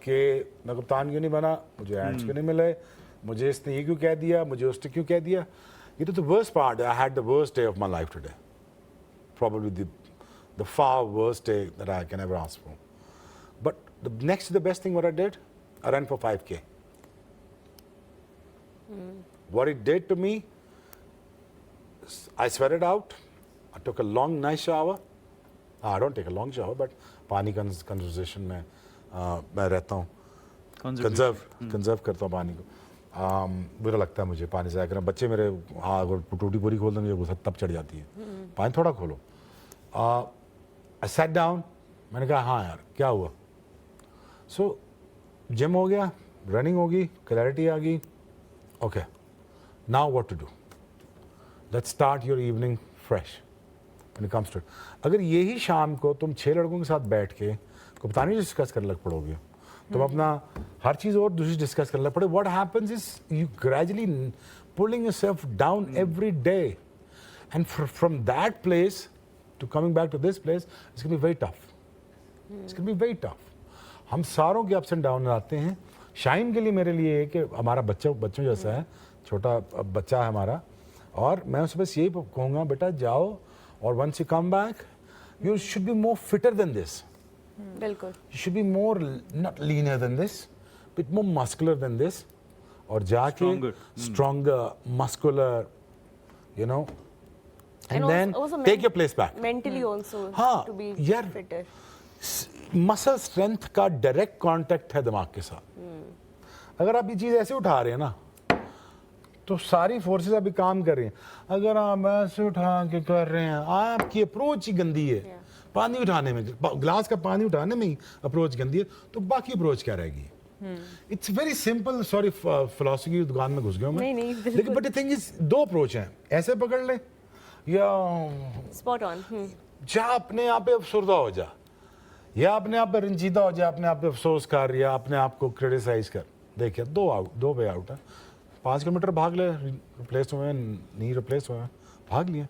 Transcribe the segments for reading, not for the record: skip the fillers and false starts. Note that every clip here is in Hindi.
कि मैं कप्तान क्यों नहीं बना, मुझे एड्स क्यों नहीं मिले, मुझे इसने ये क्यों कह दिया, मुझे उसने क्यों कह दिया. ये तो the worst part. I had the worst day of my life today. Probably the far worst day that I can ever ask for. But next to the best thing what I did, I ran for 5K. What it did to me, I sweated out. I took a long, nice shower. I don't take a long shower, but पानी conservation में मैं रहता हूँ. कंजर्व करता हूँ पानी को. बुरा लगता है मुझे पानी ज़ाया करना. बच्चे मेरे अगर टूटी पूरी खोल दें मुझे गुस्सा तब चढ़ जाती है. पानी थोड़ा खोलो. I sat down. मैंने कहा हाँ यार क्या हुआ. सो जिम हो गया, रनिंग होगी, क्लैरिटी आ गई. Okay, now what to do. Let's start your evening fresh when it comes to. अगर यही शाम को तुम 6 लड़कों के साथ बैठ के कप्तानी डिस्कस करने लग पड़ोगे, तुम अपना हर चीज़ और दूसरी डिस्कस करने लग पड़े, what happens is you gradually pulling yourself down every day. And from that place to coming back to this place, it's going to be very tough. It's going to be very tough. हम सारों के ups and downs आते हैं. शाइन के लिए मेरे लिए है कि हमारा बच्चों जैसा है, छोटा बच्चा है हमारा, और मैं उससे बस यही कहूँगा बेटा जाओ और once you come back, you should be more fitter than this. बिल्कुल. You should be more not leaner than this, bit more muscular than this, और जाके stronger, muscular, you know. And then also take your place back. Mentally also to be fitter. Muscle strength का डायरेक्ट कांटेक्ट है दिमाग के साथ. अगर आप ये चीज ऐसे उठा रहे हैं ना तो सारी फोर्सेस अभी काम कर रही हैं. अगर आप ऐसे उठा के कर रहे हैं, आपकी अप्रोच ही गंदी है. पानी उठाने में, ग्लास का पानी उठाने में ही अप्रोच गंदी है, तो बाकी अप्रोच क्या रहेगी. It's very simple. Sorry philosophy की दुकान में घुस गया मैं. नहीं, लेकिन but the thing is 2 approach हैं. ऐसे पकड़ ले या स्पॉट ऑन. जा अपने आप पे अफसरदा हो जा, या अपने आप पे रंजीदा हो जा, अपने आप पे अफसोस कर, या अपने आप को क्रिटिसाइज कर. देखिए 2 वे आउट है. 5 किलोमीटर भाग ले, रिप्लेस हुए, नी रिप्लेस हुए, भाग लिए.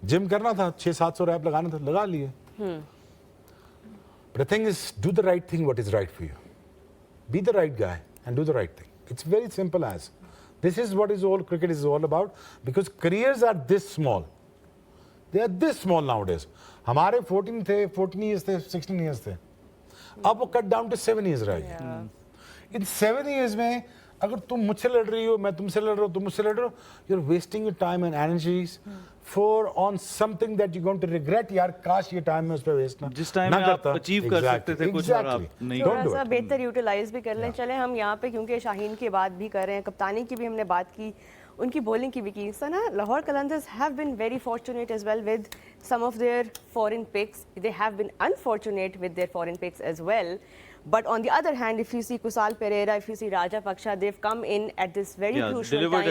जिम करना था, 600-700 रैप लगाना था, लगा लिए. But the thing is do the right thing what is right for you. Be the right guy and do the right thing. It's very simple as this is what is all cricket is all about, because careers are this small. They are this small nowadays. हमारे 14 years थे, 16 years थे. अब वो cut down to 7 years रह गए. In 7 years में अगर तुम मुझसे लड़ रही हो, मैं तुमसे लड़ रहा हूँ, तुम मुझसे लड़ रहे हो, you're wasting your time and energies for on something that you're going to regret. यार काश ये टाइम में उस पे वेस्ट ना. जिस टाइम में आप अचीव कर सकते थे कुछ और आप नहीं. थोड़ा सा बेहतर यूटिलाइज भी कर लें. चले हम यहाँ पे, क्योंकि शाहीन की बात भी कर रहे हैं, कप्तानी की भी हमने बात की, उनकी बॉलिंग की भी की. So ना Lahore Qalandars have been very fortunate as well with some of their foreign picks. They have been unfortunate with their foreign picks as well. But on the other hand, if you see Kusal Pereira, if you see Raja Paksha, they've come in at this very crucial time.